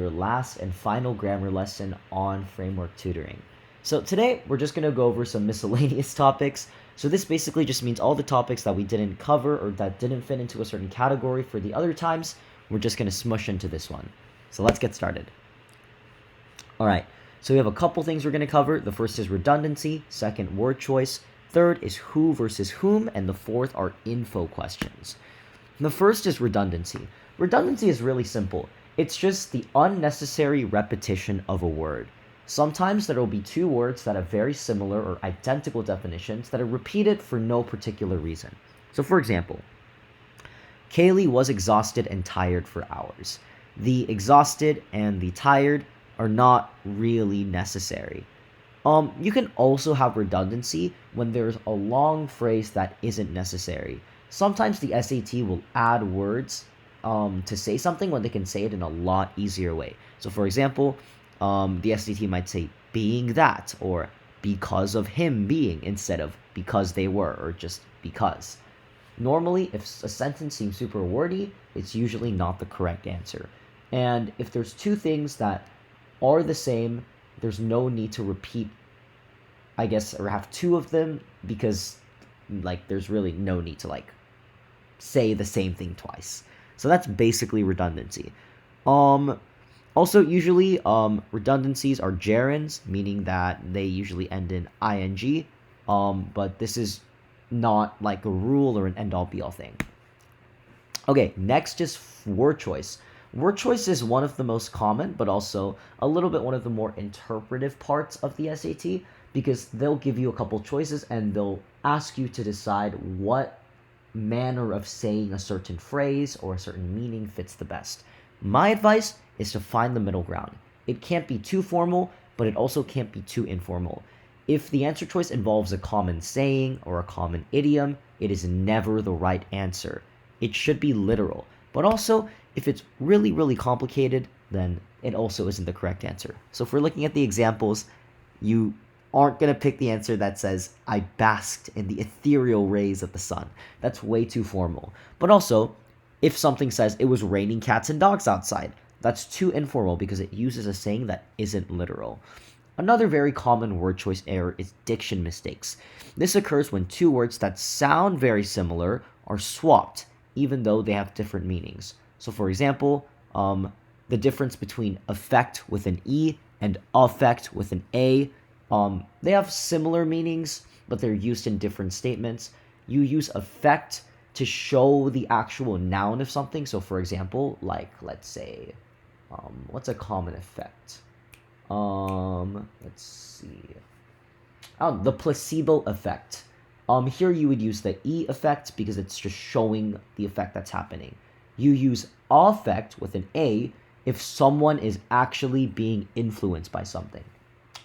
your last and final grammar lesson on framework tutoring. So today we're just going to go over some miscellaneous topics. So this basically just means all the topics that we didn't cover or that didn't fit into a certain category for the other times, we're just going to smush into this one. So let's get started. All right, so we have a couple things we're going to cover. The first is redundancy, second word choice, third is who versus whom, and the fourth are info questions. The first is redundancy. Redundancy is really simple. It's just the unnecessary repetition of a word. Sometimes there will be two words that have very similar or identical definitions that are repeated for no particular reason. So for example, Kaylee was exhausted and tired for hours. The exhausted and the tired are not really necessary. You can also have redundancy when there's a long phrase that isn't necessary. Sometimes the SAT will add words to say something when they can say it in a lot easier way. So for example, the SAT might say being that or because of him being instead of because they were or just because. Normally, if a sentence seems super wordy, it's usually not the correct answer. And if there's two things that are the same, there's no need to repeat, I guess, or have two of them because there's really no need to say the same thing twice. So that's basically redundancy. Also, usually, redundancies are gerunds, meaning that they usually end in ing. But this is not like a rule or an end-all be-all thing. Okay, next is word choice. Word choice is one of the most common, but also a little bit one of the more interpretive parts of the SAT because they'll give you a couple choices and they'll ask you to decide what manner of saying a certain phrase or a certain meaning fits the best. My advice is to find the middle ground. It can't be too formal, but it also can't be too informal. If the answer choice involves a common saying or a common idiom, it is never the right answer. It should be literal. But also, if it's really, really complicated, then it also isn't the correct answer. So if we're looking at the examples, you aren't going to pick the answer that says, I basked in the ethereal rays of the sun. That's way too formal. But also, if something says it was raining cats and dogs outside, that's too informal because it uses a saying that isn't literal. Another very common word choice error is diction mistakes. This occurs when two words that sound very similar are swapped, even though they have different meanings. So for example, the difference between affect with an E and affect with an A, they have similar meanings, but they're used in different statements. You use affect to show the actual noun of something. So for example, let's say, what's a common effect? Let's see. The placebo effect. Here you would use the E effect because it's just showing the effect that's happening. You use affect with an A if someone is actually being influenced by something.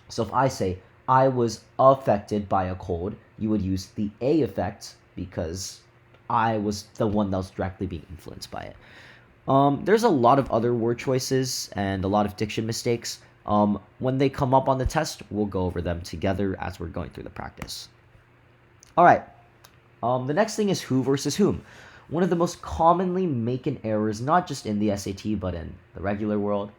So if I say, I was affected by a cold, you would use the A effect because I was the one that was directly being influenced by it. There's a lot of other word choices and a lot of diction mistakes. When they come up on the test, we'll go over them together as we're going through the practice. All right. The next thing is who versus whom. One of the most commonly making errors, not just in the SAT, but in the regular world.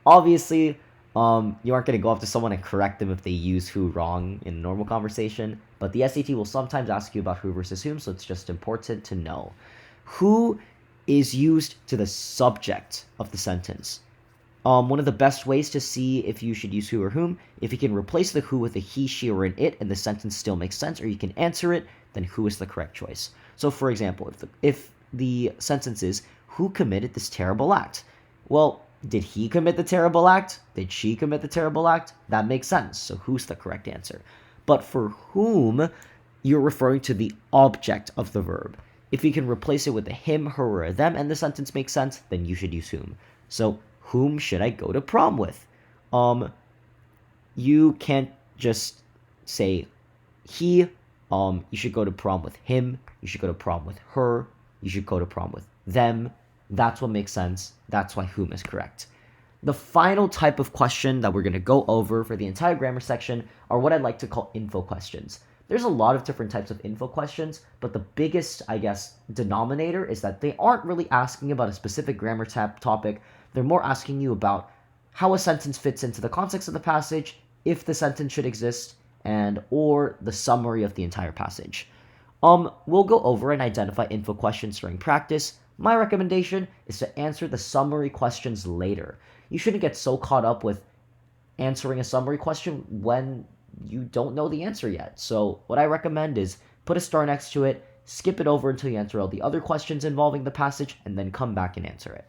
Obviously, you aren't going to go up to someone and correct them if they use who wrong in a normal conversation. But the SAT will sometimes ask you about who versus whom, so it's just important to know. Who is used to the subject of the sentence. One of the best ways to see if you should use who or whom, if you can replace the who with a he, she, or an it, and the sentence still makes sense, or you can answer it, then who is the correct choice. So, for example, if the sentence is, who committed this terrible act? Well, did he commit the terrible act? Did she commit the terrible act? That makes sense, so who's the correct answer? But for whom, you're referring to the object of the verb. If you can replace it with a him, her, or a them, and the sentence makes sense, then you should use whom. So, whom should I go to prom with? You can't just say he. You should go to prom with him. You should go to prom with her. You should go to prom with them. That's what makes sense. That's why whom is correct. The final type of question that we're going to go over for the entire grammar section are what I'd like to call info questions. There's a lot of different types of info questions, but the biggest, denominator is that they aren't really asking about a specific grammar topic, They're more asking you about how a sentence fits into the context of the passage, if the sentence should exist, and or the summary of the entire passage. We'll go over and identify info questions during practice. My recommendation is to answer the summary questions later. You shouldn't get so caught up with answering a summary question when you don't know the answer yet. So what I recommend is put a star next to it, skip it over until you answer all the other questions involving the passage, and then come back and answer it.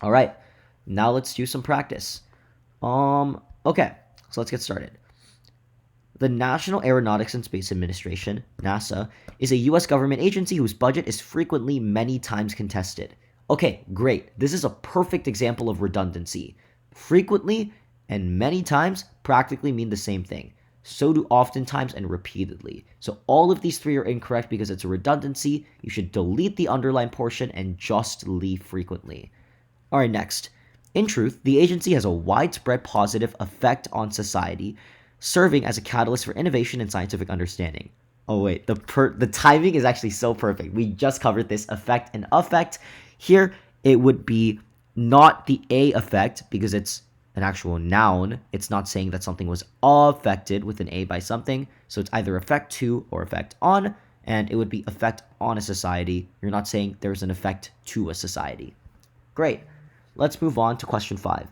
All right, now let's do some practice. Okay, so let's get started. The National Aeronautics and Space Administration, NASA, is a U.S. government agency whose budget is frequently many times contested. Okay, great. This is a perfect example of redundancy. Frequently and many times practically mean the same thing. So do oftentimes and repeatedly. So all of these three are incorrect because it's a redundancy. You should delete the underlined portion and just leave frequently. All right, next. In truth, the agency has a widespread positive effect on society, serving as a catalyst for innovation and scientific understanding. Oh wait, the timing is actually so perfect. We just covered this effect and affect. Here, it would be not the a effect because it's an actual noun. It's not saying that something was affected with an a by something. So it's either effect to or effect on, and it would be effect on a society. You're not saying there's an effect to a society. Great. Let's move on to question 5.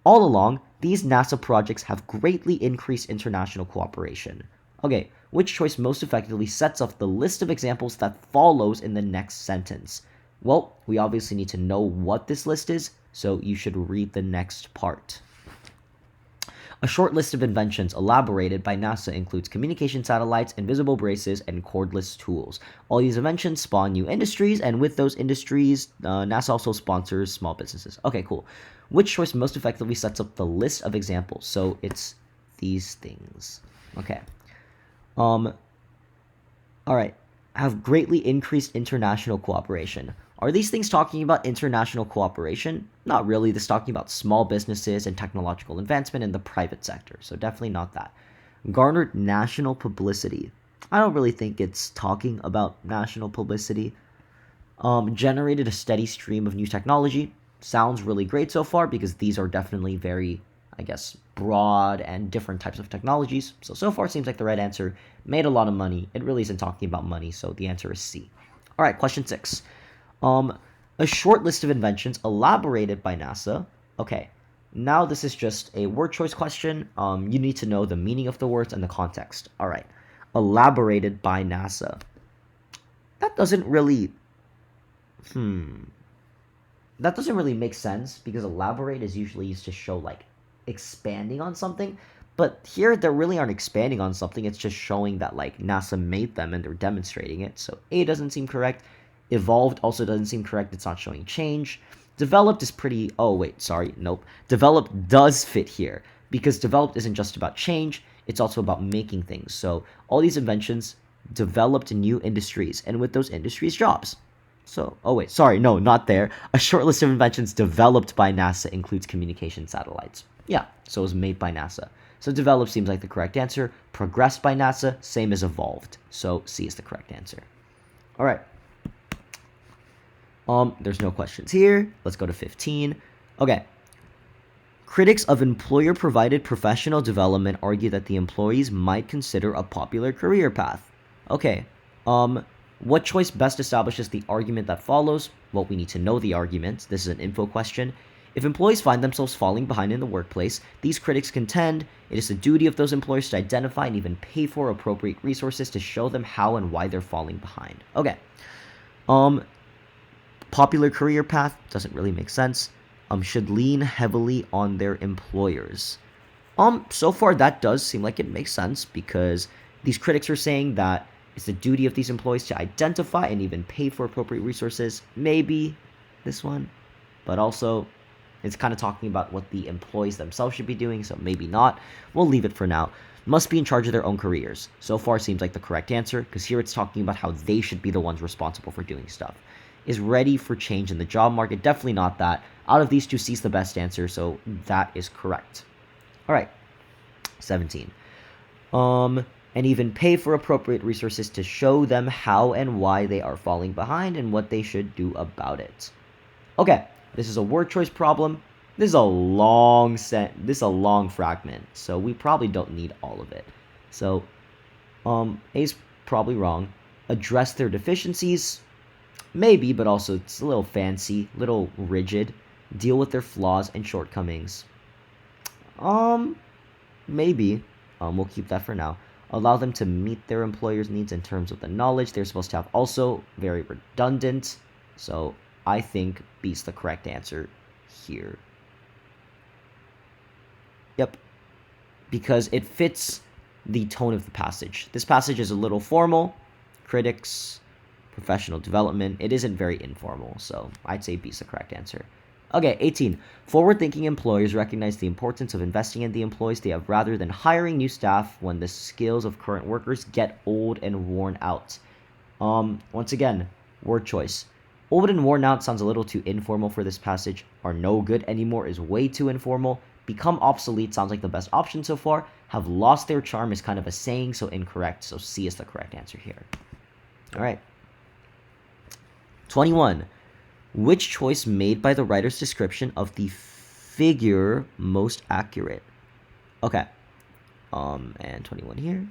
All along, these NASA projects have greatly increased international cooperation. Okay, which choice most effectively sets off the list of examples that follows in the next sentence? Well, we obviously need to know what this list is, so you should read the next part. A short list of inventions elaborated by NASA includes communication satellites, invisible braces, and cordless tools. All these inventions spawn new industries, and with those industries, NASA also sponsors small businesses. Okay, cool. Which choice most effectively sets up the list of examples? So it's these things. Okay. All right. Have greatly increased international cooperation. Are these things talking about international cooperation? Not really. This is talking about small businesses and technological advancement in the private sector. So definitely not that. Garnered national publicity. I don't really think it's talking about national publicity. Generated a steady stream of new technology. Sounds really great so far because these are definitely very, I guess, broad and different types of technologies. So far it seems like the right answer. Made a lot of money. It really isn't talking about money, so the answer is C. All right, question 6. A short list of inventions elaborated by NASA. Okay, now this is just a word choice question. You need to know the meaning of the words and the context. All right, elaborated by NASA. That doesn't really, that doesn't really make sense because elaborate is usually used to show like expanding on something. But here they really aren't expanding on something. It's just showing that like NASA made them and they're demonstrating it. So A doesn't seem correct. Evolved also doesn't seem correct. It's not showing change. Developed is pretty... Oh, wait. Sorry. Nope. Developed does fit here because developed isn't just about change. It's also about making things. So all these inventions developed new industries. And with those industries, jobs. So, oh, wait. Sorry. No, not there. A short list of inventions developed by NASA includes communication satellites. Yeah. So it was made by NASA. So developed seems like the correct answer. Progressed by NASA, same as evolved. So C is the correct answer. All right. There's no questions here. Let's go to 15. Okay. Critics of employer-provided professional development argue that the employees might consider a popular career path. Okay. What choice best establishes the argument that follows? Well, we need to know the argument. This is an info question. If employees find themselves falling behind in the workplace, these critics contend it is the duty of those employers to identify and even pay for appropriate resources to show them how and why they're falling behind. Okay. Popular career path doesn't really make sense. Should lean heavily on their employers. So far that does seem like it makes sense because these critics are saying that it's the duty of these employees to identify and even pay for appropriate resources. Maybe this one, but also it's kind of talking about what the employees themselves should be doing, so maybe not. We'll leave it for now. Must be in charge of their own careers. So far seems like the correct answer because here it's talking about how they should be the ones responsible for doing stuff. Is ready for change in the job market. Definitely not that. Out of these two, C's the best answer, so that is correct. All right, 17. And even pay for appropriate resources to show them how and why they are falling behind and what they should do about it. Okay, this is a word choice problem. This is a long fragment, so we probably don't need all of it. So, A's probably wrong. Address their deficiencies, maybe, but also it's a little fancy, little rigid. Deal with their flaws and shortcomings. Maybe. We'll keep that for now. Allow them to meet their employer's needs in terms of the knowledge they're supposed to have. Also, very redundant. So I think B's the correct answer here. Yep. Because it fits the tone of the passage. This passage is a little formal. Critics, professional development. It isn't very informal, so I'd say B's the correct answer. Okay, 18. Forward-thinking employers recognize the importance of investing in the employees they have rather than hiring new staff when the skills of current workers get old and worn out. Once again, word choice. Old and worn out sounds a little too informal for this passage. Are no good anymore is way too informal. Become obsolete sounds like the best option so far. Have lost their charm is kind of a saying, so incorrect. So C is the correct answer here. All right. 21. Which choice made by the writer's description of the figure most accurate? Okay. And 21 here.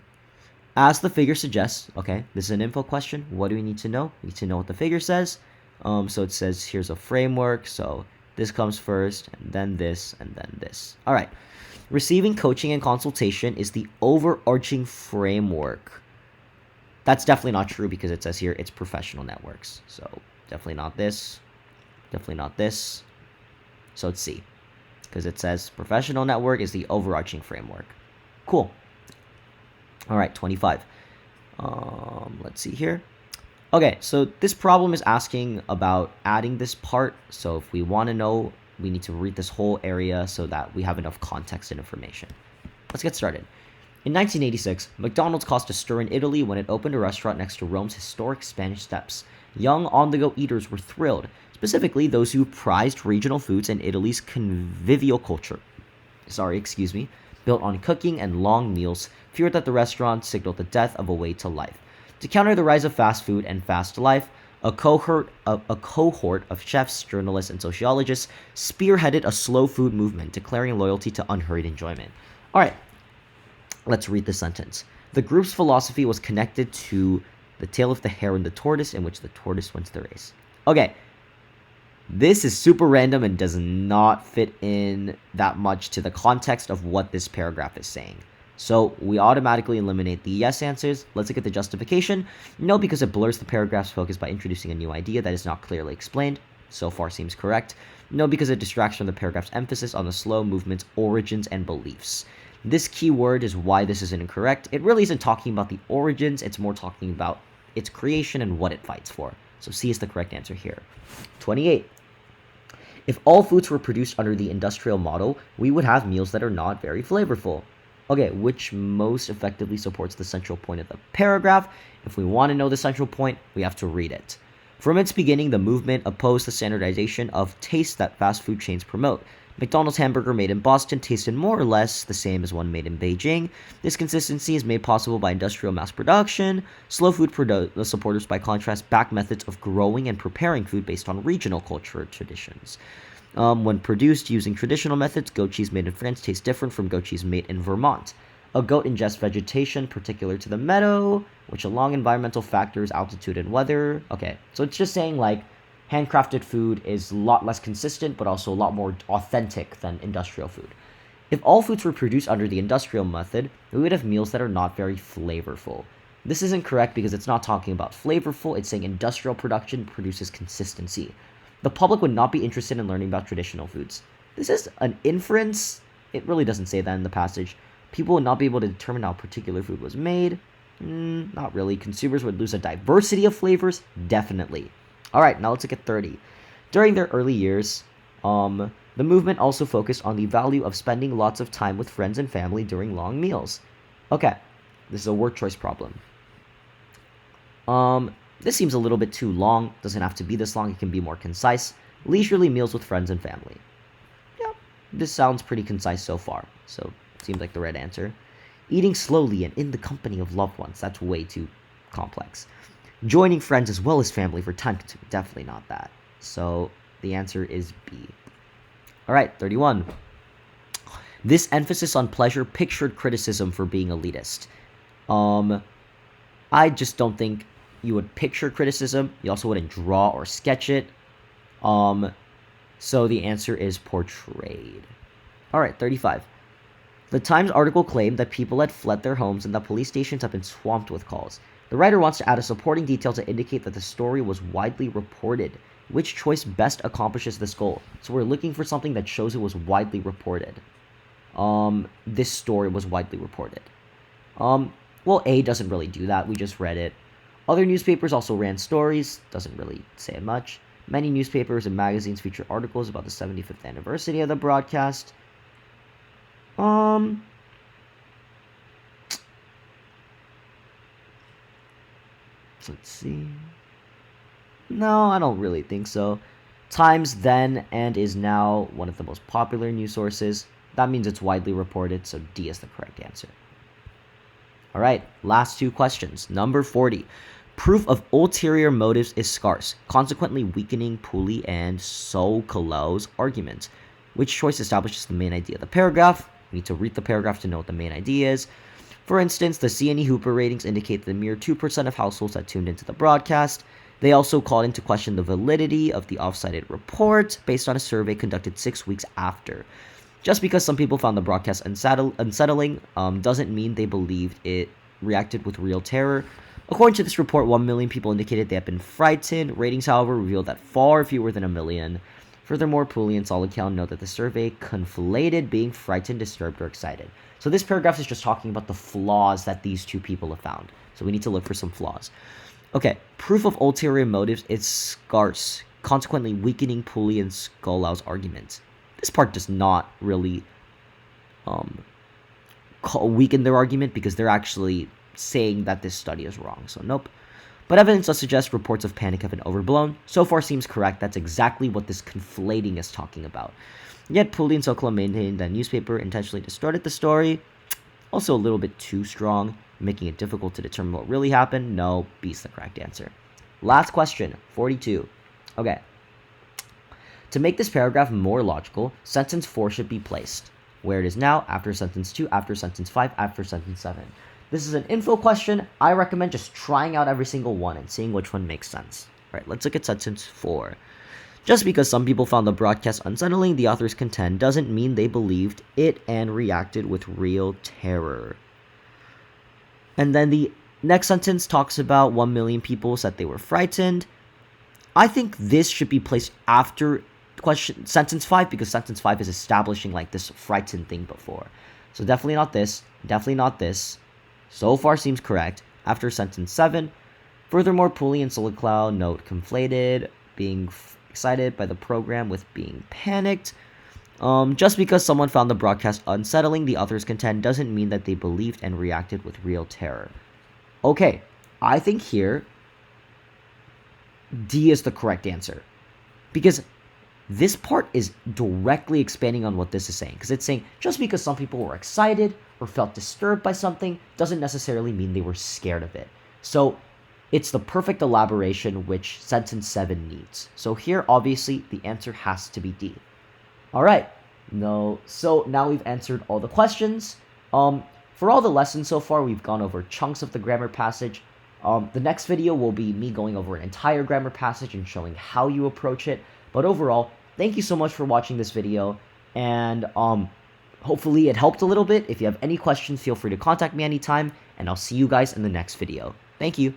As the figure suggests, okay, this is an info question. What do we need to know? We need to know what the figure says. So it says here's a framework. So this comes first, and then this, and then this. All right. Receiving coaching and consultation is the overarching framework. That's definitely not true because it says here it's professional networks. So definitely not this. Definitely not this. So it's C. Because it says professional network is the overarching framework. Cool. All right, 25. Let's see here. Okay, so this problem is asking about adding this part. So if we want to know, we need to read this whole area so that we have enough context and information. Let's get started. In 1986, McDonald's caused a stir in Italy when it opened a restaurant next to Rome's historic Spanish Steps. Young on-the-go eaters were thrilled, specifically those who prized regional foods and Italy's convivial culture. Built on cooking and long meals, feared that the restaurant signaled the death of a way to life. To counter the rise of fast food and fast life, a cohort of chefs, journalists, and sociologists spearheaded a slow food movement, declaring loyalty to unhurried enjoyment. All right, let's read the sentence. The group's philosophy was connected to the tale of the hare and the tortoise, in which the tortoise wins the race. Okay, this is super random and does not fit in that much to the context of what this paragraph is saying. So we automatically eliminate the yes answers. Let's look at the justification. No, because it blurs the paragraph's focus by introducing a new idea that is not clearly explained. So far seems correct. No, because it distracts from the paragraph's emphasis on the slow movement's origins and beliefs. This key word is why this is incorrect. It really isn't talking about the origins. It's more talking about its creation and what it fights for. So C is the correct answer here. 28. If all foods were produced under the industrial model, we would have meals that are not very flavorful. Okay, which most effectively supports the central point of the paragraph? If we want to know the central point, we have to read it. From its beginning, the movement opposed the standardization of taste that fast food chains promote. McDonald's hamburger made in Boston tasted more or less the same as one made in Beijing. This consistency is made possible by industrial mass production. Slow food supporters, by contrast, back methods of growing and preparing food based on regional cultural traditions. When produced using traditional methods, goat cheese made in France tastes different from goat cheese made in Vermont. A goat ingests vegetation particular to the meadow, which along environmental factors, altitude, and weather. Okay, so it's just saying like handcrafted food is a lot less consistent, but also a lot more authentic than industrial food. If all foods were produced under the industrial method, we would have meals that are not very flavorful. This isn't correct because it's not talking about flavorful, it's saying industrial production produces consistency. The public would not be interested in learning about traditional foods. This is an inference. It really doesn't say that in the passage. People would not be able to determine how a particular food was made. Not really. Consumers would lose a diversity of flavors. Definitely. All right, now let's look at 30. During their early years, the movement also focused on the value of spending lots of time with friends and family during long meals. Okay, this is a word choice problem. This seems a little bit too long. Doesn't have to be this long. It can be more concise. Leisurely meals with friends and family. Yeah, this sounds pretty concise so far. So, seems like the right answer. Eating slowly and in the company of loved ones. That's way too complex. Joining friends as well as family for time consuming. Definitely not that. So, The answer is B. All right, 31. This emphasis on pleasure pictured criticism for being elitist. I just don't think you would picture criticism. You also wouldn't draw or sketch it. So the answer is portrayed. All right, 35. The Times article claimed that people had fled their homes and that police stations have been swamped with calls. The writer wants to add a supporting detail to indicate that the story was widely reported. Which choice best accomplishes this goal? So we're looking for something that shows it was widely reported. This story was widely reported. Well, A doesn't really do that. We just read it. Other newspapers also ran stories. Doesn't really say much. Many newspapers and magazines feature articles about the 75th anniversary of the broadcast. Let's see. No, I don't really think so. Times then and is now one of the most popular news sources. That means it's widely reported, so D is the correct answer. All right, last two questions. Number 40. Proof of ulterior motives is scarce, consequently weakening Pooley and Sokolow's argument. Which choice establishes the main idea of the paragraph? We need to read the paragraph to know what the main idea is. For instance, the C&E Hooper ratings indicate that mere 2% of households had tuned into the broadcast. They also called into question the validity of the off-cited report based on a survey conducted 6 weeks after. Just because some people found the broadcast unsettling doesn't mean they believed it reacted with real terror. According to this report, 1 million people indicated they had been frightened. Ratings, however, revealed that far fewer than a million. Furthermore, Pooley and Solocal note that the survey conflated being frightened, disturbed, or excited. So this paragraph is just talking about the flaws that these two people have found. So we need to look for some flaws. Okay, proof of ulterior motives is scarce, consequently weakening Pooley and Skolow's arguments. This part does not really weaken their argument because they're actually saying that this study is wrong. So nope. But evidence does suggest reports of panic have been overblown. So far seems correct. That's exactly what this conflating is talking about. Yet Pooley and Sokolow maintained that newspaper intentionally distorted the story. Also a little bit too strong, making it difficult to determine what really happened. No, B's the correct answer. Last question, 42. Okay. To make this paragraph more logical, sentence 4 should be placed where it is now, after sentence 2, after sentence 5, after sentence 7. This is an info question. I recommend just trying out every single one and seeing which one makes sense. All right, let's look at sentence 4. Just because some people found the broadcast unsettling, the authors contend, doesn't mean they believed it and reacted with real terror. And then the next sentence talks about 1 million people said they were frightened. I think this should be placed after sentence 5 because sentence 5 is establishing like this frightened thing before. So definitely not this. Definitely not this. So far seems correct. After sentence 7. Furthermore, Pooley and Solocal note conflated being excited by the program with being panicked. Just because someone found the broadcast unsettling, the authors contend, doesn't mean that they believed and reacted with real terror. Okay, I think here D is the correct answer. Because this part is directly expanding on what this is saying. Because it's saying just because some people were excited or felt disturbed by something doesn't necessarily mean they were scared of it. So it's the perfect elaboration which sentence 7 needs. So here, obviously, the answer has to be D. All right. No. So now we've answered all the questions. For all the lessons so far, we've gone over chunks of the grammar passage. The next video will be me going over an entire grammar passage and showing how you approach it. But overall, thank you so much for watching this video. And hopefully it helped a little bit. If you have any questions, feel free to contact me anytime. And I'll see you guys in the next video. Thank you.